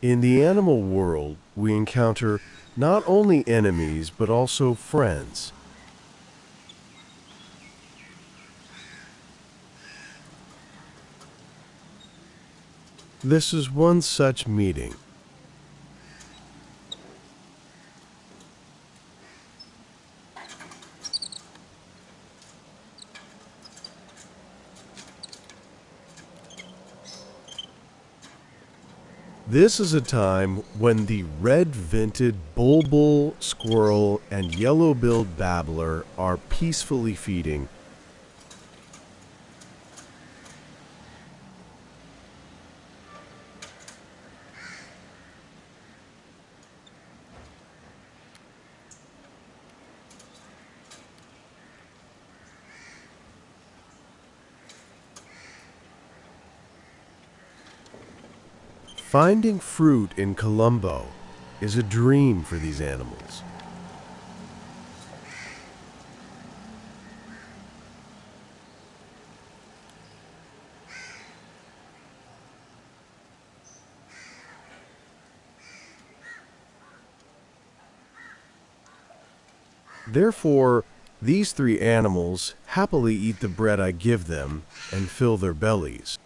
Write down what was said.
In the animal world, we encounter not only enemies but also friends. This is one such meeting. This is a time when the red-vented bulbul, squirrel, and yellow-billed babbler are peacefully feeding. Finding fruit in Colombo is a dream for these animals. Therefore, these three animals happily eat the bread I give them and fill their bellies.